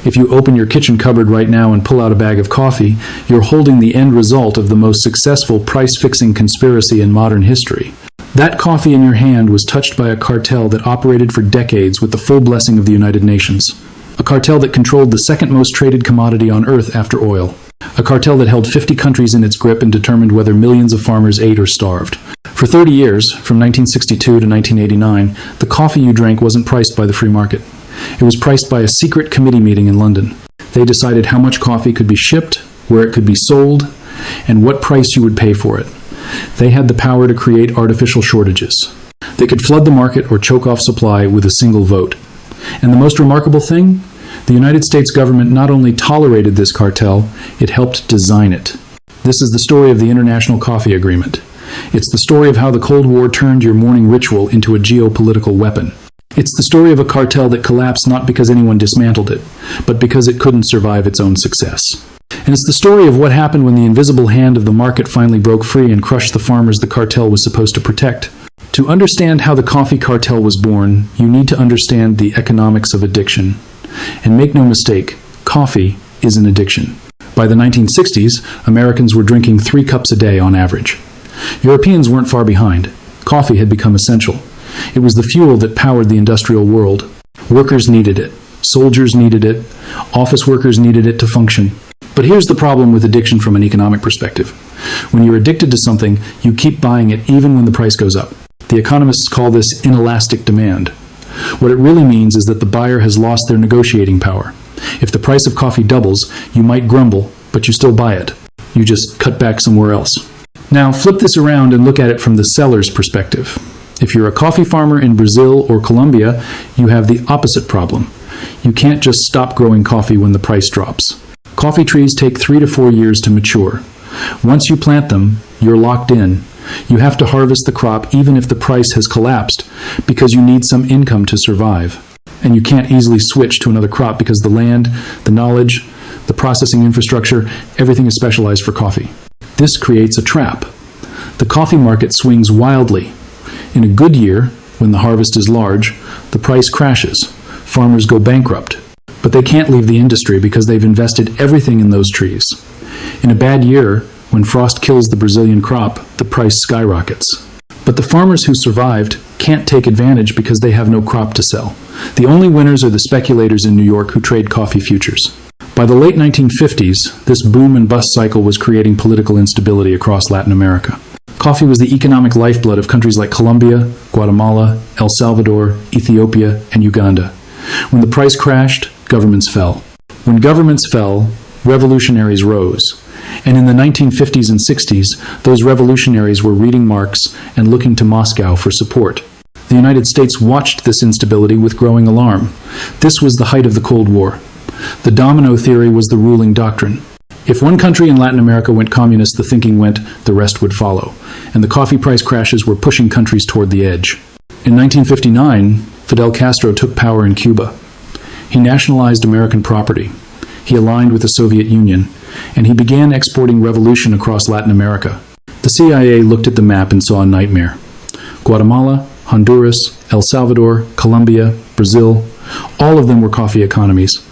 If you open your kitchen cupboard right now and pull out a bag of coffee, you're holding the end result of the most successful price-fixing conspiracy in modern history. That coffee in your hand was touched by a cartel that operated for decades with the full blessing of the United Nations. A cartel that controlled the second most traded commodity on Earth after oil. A cartel that held 50 countries in its grip and determined whether millions of farmers ate or starved. For 30 years, from 1962 to 1989, the coffee you drank wasn't priced by the free market. It was priced by a secret committee meeting in London. They decided how much coffee could be shipped, where it could be sold, and what price you would pay for it. They had the power to create artificial shortages. They could flood the market or choke off supply with a single vote. And the most remarkable thing? The United States government not only tolerated this cartel, it helped design it. This is the story of the International Coffee Agreement. It's the story of how the Cold War turned your morning ritual into a geopolitical weapon. It's the story of a cartel that collapsed not because anyone dismantled it, but because it couldn't survive its own success. And it's the story of what happened when the invisible hand of the market finally broke free and crushed the farmers the cartel was supposed to protect. To understand how the coffee cartel was born, you need to understand the economics of addiction. And make no mistake, coffee is an addiction. By the 1960s, Americans were drinking 3 cups a day on average. Europeans weren't far behind. Coffee had become essential. It was the fuel that powered the industrial world. Workers needed it. Soldiers needed it. Office workers needed it to function. But here's the problem with addiction from an economic perspective. When you're addicted to something, you keep buying it even when the price goes up. The economists call this inelastic demand. What it really means is that the buyer has lost their negotiating power. If the price of coffee doubles, you might grumble, but you still buy it. You just cut back somewhere else. Now, flip this around and look at it from the seller's perspective. If you're a coffee farmer in Brazil or Colombia, you have the opposite problem. You can't just stop growing coffee when the price drops. Coffee trees take 3 to 4 years to mature. Once you plant them, you're locked in. You have to harvest the crop even if the price has collapsed because you need some income to survive. And you can't easily switch to another crop because the land, the knowledge, the processing infrastructure, everything is specialized for coffee. This creates a trap. The coffee market swings wildly. In a good year, when the harvest is large, the price crashes. Farmers go bankrupt. But they can't leave the industry because they've invested everything in those trees. In a bad year, when frost kills the Brazilian crop, the price skyrockets. But the farmers who survived can't take advantage because they have no crop to sell. The only winners are the speculators in New York who trade coffee futures. By the late 1950s, this boom and bust cycle was creating political instability across Latin America. Coffee was the economic lifeblood of countries like Colombia, Guatemala, El Salvador, Ethiopia, and Uganda. When the price crashed, governments fell. When governments fell, revolutionaries rose. And in the 1950s and 60s, those revolutionaries were reading Marx and looking to Moscow for support. The United States watched this instability with growing alarm. This was the height of the Cold War. The domino theory was the ruling doctrine. If one country in Latin America went communist, the thinking went, the rest would follow. And the coffee price crashes were pushing countries toward the edge. In 1959, Fidel Castro took power in Cuba. He nationalized American property. He aligned with the Soviet Union, and he began exporting revolution across Latin America. The CIA looked at the map and saw a nightmare. Guatemala, Honduras, El Salvador, Colombia, Brazil, all of them were coffee economies.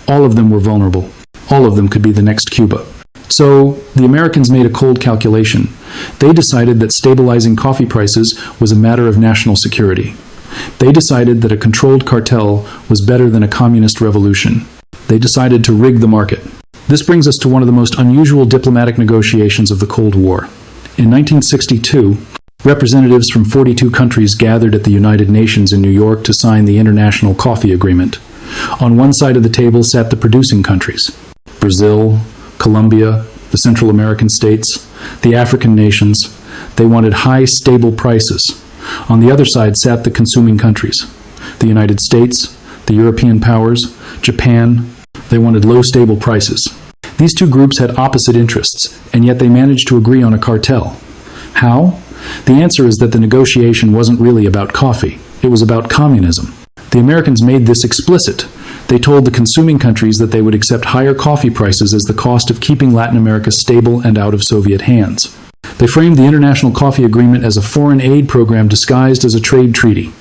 All of them were vulnerable. All of them could be the next Cuba. So the Americans made a cold calculation. They decided that stabilizing coffee prices was a matter of national security. They decided that a controlled cartel was better than a communist revolution. They decided to rig the market. This brings us to one of the most unusual diplomatic negotiations of the Cold War. In 1962, representatives from 42 countries gathered at the United Nations in New York to sign the International Coffee Agreement. On one side of the table sat the producing countries: Brazil, Colombia, the Central American states, the African nations. They wanted high, stable prices. On the other side sat the consuming countries: the United States, the European powers, Japan. They wanted low, stable prices. These two groups had opposite interests, and yet they managed to agree on a cartel. How? The answer is that the negotiation wasn't really about coffee. It was about communism. The Americans made this explicit. They told the consuming countries that they would accept higher coffee prices as the cost of keeping Latin America stable and out of Soviet hands. They framed the International Coffee Agreement as a foreign aid program disguised as a trade treaty.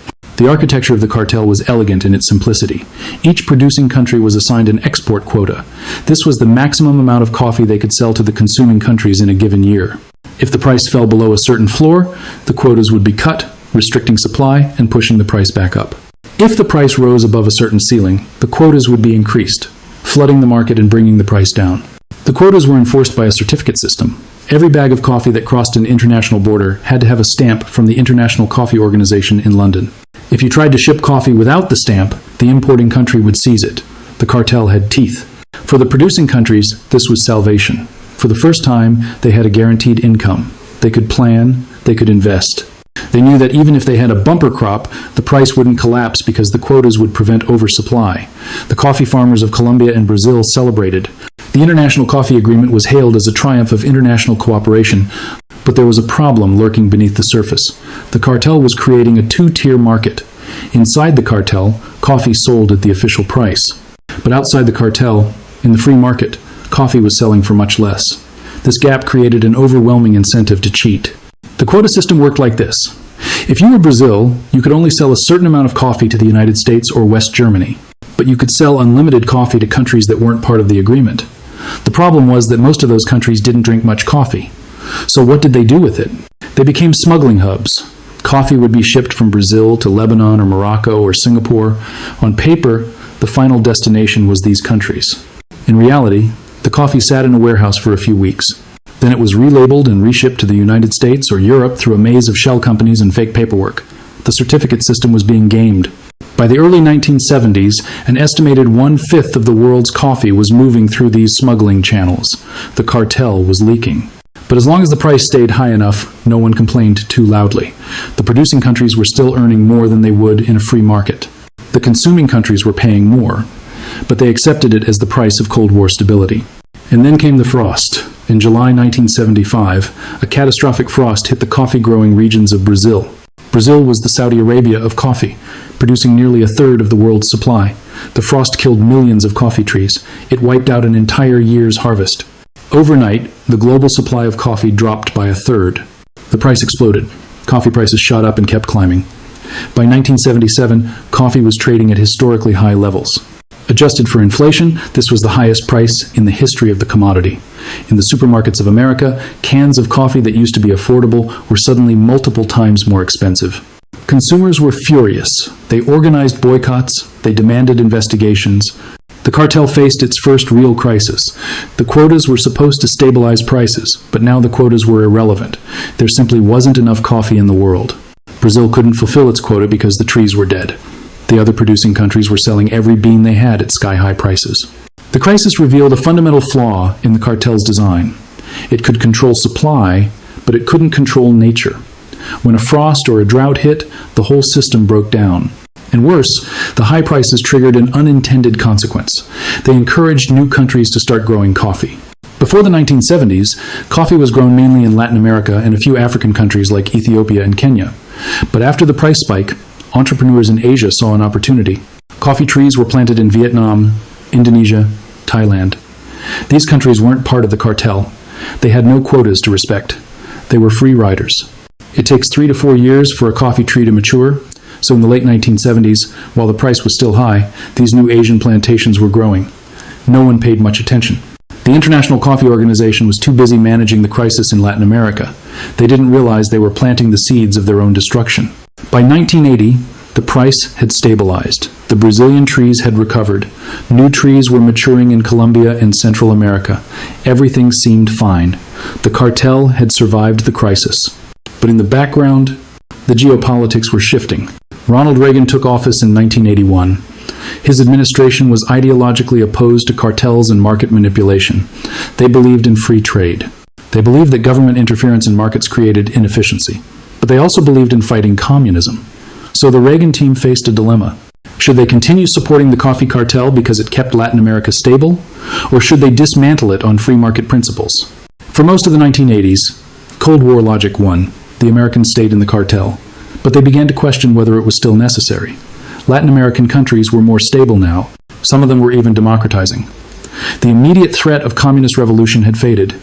The architecture of the cartel was elegant in its simplicity. Each producing country was assigned an export quota. This was the maximum amount of coffee they could sell to the consuming countries in a given year. If the price fell below a certain floor, the quotas would be cut, restricting supply and pushing the price back up. If the price rose above a certain ceiling, the quotas would be increased, flooding the market and bringing the price down. The quotas were enforced by a certificate system. Every bag of coffee that crossed an international border had to have a stamp from the International Coffee Organization in London. If you tried to ship coffee without the stamp, the importing country would seize it. The cartel had teeth. For the producing countries, this was salvation. For the first time, they had a guaranteed income. They could plan, they could invest. They knew that even if they had a bumper crop, the price wouldn't collapse because the quotas would prevent oversupply. The coffee farmers of Colombia and Brazil celebrated. The International Coffee Agreement was hailed as a triumph of international cooperation, but there was a problem lurking beneath the surface. The cartel was creating a two-tier market. Inside the cartel, coffee sold at the official price. But outside the cartel, in the free market, coffee was selling for much less. This gap created an overwhelming incentive to cheat. The quota system worked like this. If you were Brazil, you could only sell a certain amount of coffee to the United States or West Germany, but you could sell unlimited coffee to countries that weren't part of the agreement. The problem was that most of those countries didn't drink much coffee. So what did they do with it? They became smuggling hubs. Coffee would be shipped from Brazil to Lebanon or Morocco or Singapore. On paper, the final destination was these countries. In reality, the coffee sat in a warehouse for a few weeks. Then it was relabeled and reshipped to the United States or Europe through a maze of shell companies and fake paperwork. The certificate system was being gamed. By the early 1970s, an estimated 1/5 of the world's coffee was moving through these smuggling channels. The cartel was leaking. But as long as the price stayed high enough, no one complained too loudly. The producing countries were still earning more than they would in a free market. The consuming countries were paying more, but they accepted it as the price of Cold War stability. And then came the frost. In July 1975, a catastrophic frost hit the coffee-growing regions of Brazil. Brazil was the Saudi Arabia of coffee, producing nearly a third of the world's supply. The frost killed millions of coffee trees. It wiped out an entire year's harvest. Overnight, the global supply of coffee dropped by a third. The price exploded. Coffee prices shot up and kept climbing. By 1977, coffee was trading at historically high levels. Adjusted for inflation, this was the highest price in the history of the commodity. In the supermarkets of America, cans of coffee that used to be affordable were suddenly multiple times more expensive. Consumers were furious. They organized boycotts. They demanded investigations. The cartel faced its first real crisis. The quotas were supposed to stabilize prices, but now the quotas were irrelevant. There simply wasn't enough coffee in the world. Brazil couldn't fulfill its quota because the trees were dead. The other producing countries were selling every bean they had at sky-high prices. The crisis revealed a fundamental flaw in the cartel's design. It could control supply, but it couldn't control nature. When a frost or a drought hit, the whole system broke down. And worse, the high prices triggered an unintended consequence. They encouraged new countries to start growing coffee. Before the 1970s, coffee was grown mainly in Latin America and a few African countries like Ethiopia and Kenya. But after the price spike, entrepreneurs in Asia saw an opportunity. Coffee trees were planted in Vietnam, Indonesia, Thailand. These countries weren't part of the cartel. They had no quotas to respect. They were free riders. It takes 3 to 4 years for a coffee tree to mature, so in the late 1970s, while the price was still high, these new Asian plantations were growing. No one paid much attention. The International Coffee Organization was too busy managing the crisis in Latin America. They didn't realize they were planting the seeds of their own destruction. By 1980, the price had stabilized. The Brazilian trees had recovered. New trees were maturing in Colombia and Central America. Everything seemed fine. The cartel had survived the crisis. But in the background, the geopolitics were shifting. Ronald Reagan took office in 1981. His administration was ideologically opposed to cartels and market manipulation. They believed in free trade. They believed that government interference in markets created inefficiency. But they also believed in fighting communism. So the Reagan team faced a dilemma. Should they continue supporting the coffee cartel because it kept Latin America stable, or should they dismantle it on free market principles? For most of the 1980s, Cold War logic won. The Americans stayed in the cartel, but they began to question whether it was still necessary. Latin American countries were more stable now. Some of them were even democratizing. The immediate threat of communist revolution had faded.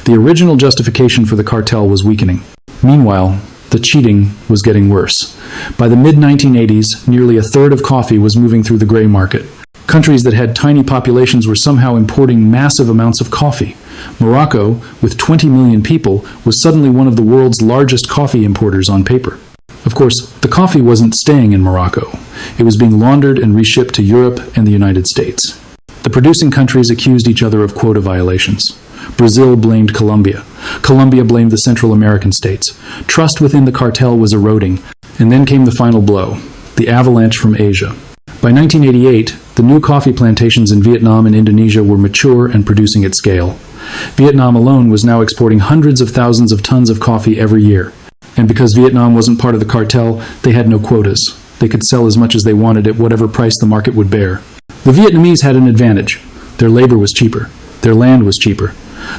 The original justification for the cartel was weakening. Meanwhile, The cheating was getting worse. By the mid-1980s, nearly a third of coffee was moving through the gray market. Countries that had tiny populations were somehow importing massive amounts of coffee. Morocco, with 20 million people, was suddenly one of the world's largest coffee importers on paper. Of course, the coffee wasn't staying in Morocco. It was being laundered and reshipped to Europe and the United States. The producing countries accused each other of quota violations. Brazil blamed Colombia. Colombia blamed the Central American states. Trust within the cartel was eroding, and then came the final blow, the avalanche from Asia. By 1988, the new coffee plantations in Vietnam and Indonesia were mature and producing at scale. Vietnam alone was now exporting hundreds of thousands of tons of coffee every year. And because Vietnam wasn't part of the cartel, they had no quotas. They could sell as much as they wanted at whatever price the market would bear. The Vietnamese had an advantage. Their labor was cheaper. Their land was cheaper.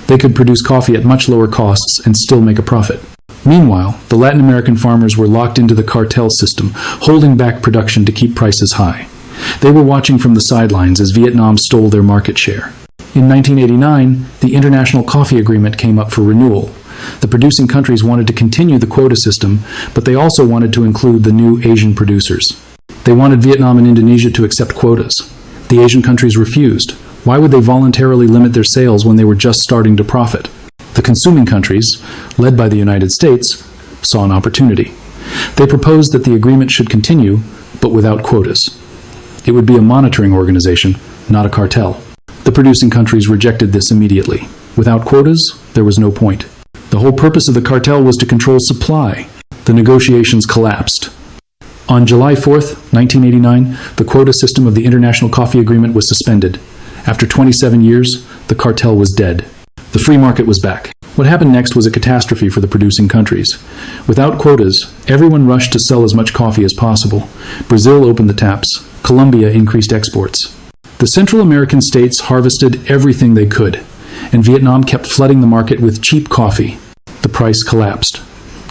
They could produce coffee at much lower costs and still make a profit. Meanwhile, the Latin American farmers were locked into the cartel system, holding back production to keep prices high. They were watching from the sidelines as Vietnam stole their market share. In 1989, the International Coffee Agreement came up for renewal. The producing countries wanted to continue the quota system, but they also wanted to include the new Asian producers. They wanted Vietnam and Indonesia to accept quotas. The Asian countries refused. Why would they voluntarily limit their sales when they were just starting to profit? The consuming countries, led by the United States, saw an opportunity. They proposed that the agreement should continue, but without quotas. It would be a monitoring organization, not a cartel. The producing countries rejected this immediately. Without quotas, there was no point. The whole purpose of the cartel was to control supply. The negotiations collapsed. On July 4th, 1989, the quota system of the International Coffee Agreement was suspended. After 27 years, the cartel was dead. The free market was back. What happened next was a catastrophe for the producing countries. Without quotas, everyone rushed to sell as much coffee as possible. Brazil opened the taps. Colombia increased exports. The Central American states harvested everything they could, and Vietnam kept flooding the market with cheap coffee. The price collapsed.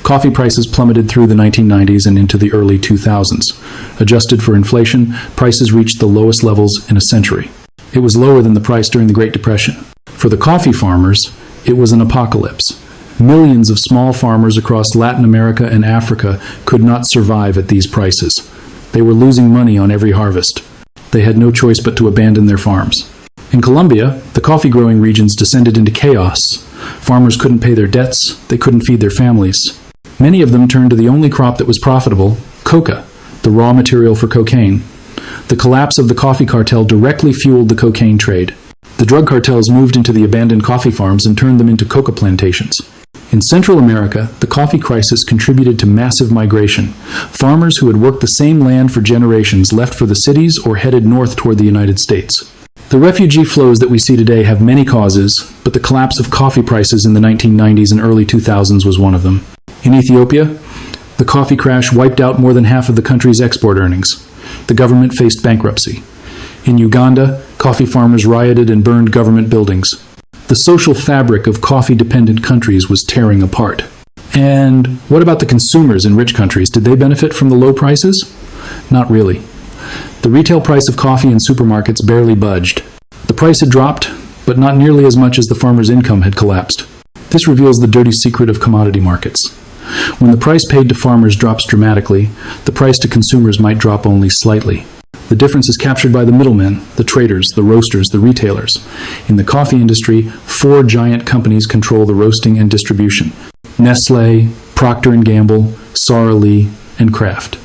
Coffee prices plummeted through the 1990s and into the early 2000s. Adjusted for inflation, prices reached the lowest levels in a century. It was lower than the price during the Great Depression. For the coffee farmers, it was an apocalypse. Millions of small farmers across Latin America and Africa could not survive at these prices. They were losing money on every harvest. They had no choice but to abandon their farms. In Colombia, the coffee-growing regions descended into chaos. Farmers couldn't pay their debts. They couldn't feed their families. Many of them turned to the only crop that was profitable, coca, the raw material for cocaine. The collapse of the coffee cartel directly fueled the cocaine trade. The drug cartels moved into the abandoned coffee farms and turned them into coca plantations. In Central America, the coffee crisis contributed to massive migration. Farmers who had worked the same land for generations left for the cities or headed north toward the United States. The refugee flows that we see today have many causes, but the collapse of coffee prices in the 1990s and early 2000s was one of them. In Ethiopia, the coffee crash wiped out more than half of the country's export earnings. The government faced bankruptcy. In Uganda, coffee farmers rioted and burned government buildings. The social fabric of coffee-dependent countries was tearing apart. And what about the consumers in rich countries? Did they benefit from the low prices? Not really. The retail price of coffee in supermarkets barely budged. The price had dropped, but not nearly as much as the farmer's income had collapsed. This reveals the dirty secret of commodity markets. When the price paid to farmers drops dramatically, the price to consumers might drop only slightly. The difference is captured by the middlemen, the traders, the roasters, the retailers. In the coffee industry, 4 giant companies control the roasting and distribution: Nestlé, Procter & Gamble, Sara Lee, and Kraft.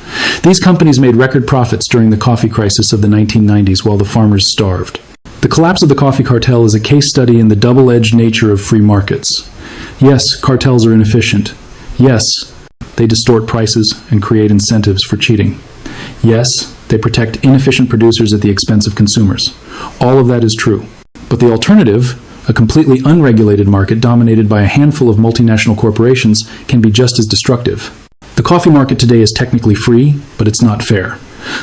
These companies made record profits during the coffee crisis of the 1990s while the farmers starved. The collapse of the coffee cartel is a case study in the double-edged nature of free markets. Yes, cartels are inefficient. Yes, they distort prices and create incentives for cheating. Yes, they protect inefficient producers at the expense of consumers. All of that is true. But the alternative, a completely unregulated market dominated by a handful of multinational corporations, can be just as destructive. The coffee market today is technically free, but it's not fair.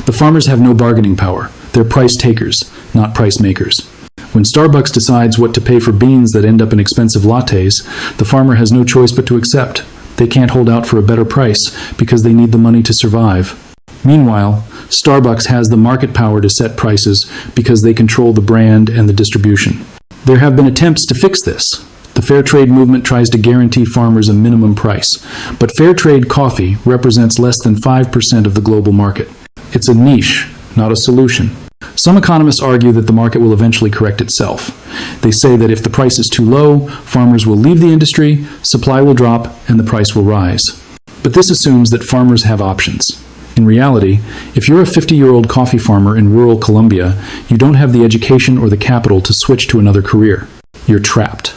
The farmers have no bargaining power. They're price takers, not price makers. When Starbucks decides what to pay for beans that end up in expensive lattes, the farmer has no choice but to accept. They can't hold out for a better price because they need the money to survive. Meanwhile, Starbucks has the market power to set prices because they control the brand and the distribution. There have been attempts to fix this. The fair trade movement tries to guarantee farmers a minimum price, but fair trade coffee represents less than 5% of the global market. It's a niche, not a solution. Some economists argue that the market will eventually correct itself. They say that if the price is too low, farmers will leave the industry, supply will drop, and the price will rise. But this assumes that farmers have options. In reality, if you're a 50-year-old coffee farmer in rural Colombia, you don't have the education or the capital to switch to another career. You're trapped.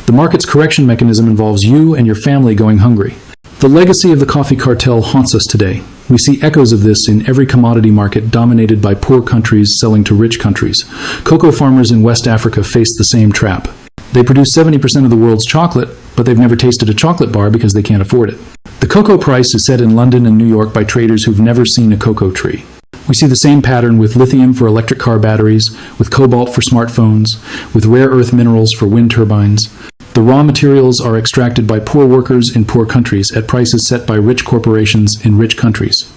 The market's correction mechanism involves you and your family going hungry. The legacy of the coffee cartel haunts us today. We see echoes of this in every commodity market dominated by poor countries selling to rich countries. Cocoa farmers in West Africa face the same trap. They produce 70% of the world's chocolate, but they've never tasted a chocolate bar because they can't afford it. The cocoa price is set in London and New York by traders who've never seen a cocoa tree. We see the same pattern with lithium for electric car batteries, with cobalt for smartphones, with rare earth minerals for wind turbines. The raw materials are extracted by poor workers in poor countries at prices set by rich corporations in rich countries.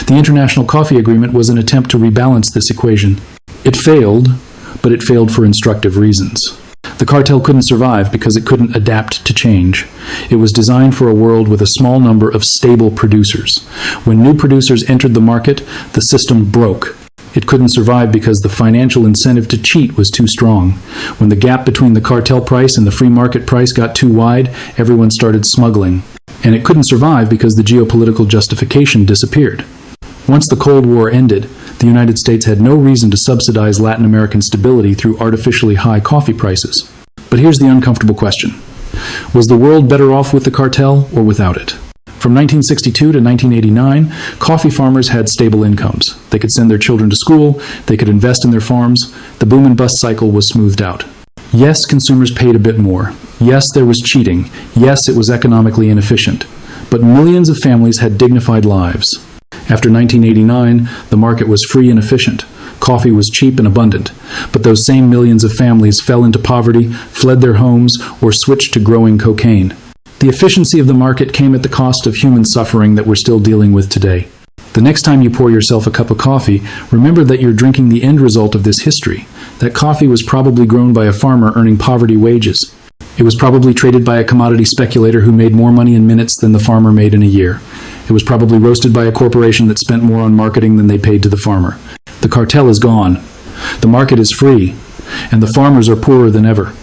The International Coffee Agreement was an attempt to rebalance this equation. It failed, but it failed for instructive reasons. The cartel couldn't survive because it couldn't adapt to change. It was designed for a world with a small number of stable producers. When new producers entered the market, the system broke. It couldn't survive because the financial incentive to cheat was too strong. When the gap between the cartel price and the free market price got too wide, everyone started smuggling. And it couldn't survive because the geopolitical justification disappeared. Once the Cold War ended, the United States had no reason to subsidize Latin American stability through artificially high coffee prices. But here's the uncomfortable question. Was the world better off with the cartel or without it? From 1962 to 1989, coffee farmers had stable incomes. They could send their children to school, they could invest in their farms, the boom and bust cycle was smoothed out. Yes, consumers paid a bit more. Yes, there was cheating. Yes, it was economically inefficient. But millions of families had dignified lives. After 1989, the market was free and efficient. Coffee was cheap and abundant. But those same millions of families fell into poverty, fled their homes, or switched to growing cocaine. The efficiency of the market came at the cost of human suffering that we're still dealing with today. The next time you pour yourself a cup of coffee, remember that you're drinking the end result of this history. That coffee was probably grown by a farmer earning poverty wages. It was probably traded by a commodity speculator who made more money in minutes than the farmer made in a year. It was probably roasted by a corporation that spent more on marketing than they paid to the farmer. The cartel is gone. The market is free. And the farmers are poorer than ever.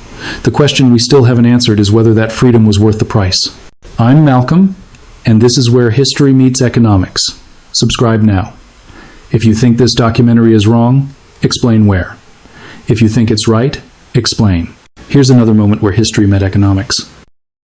The question we still haven't answered is whether that freedom was worth the price. I'm Malcolm, and this is where history meets economics. Subscribe now. If you think this documentary is wrong, explain where. If you think it's right, explain. Here's another moment where history met economics.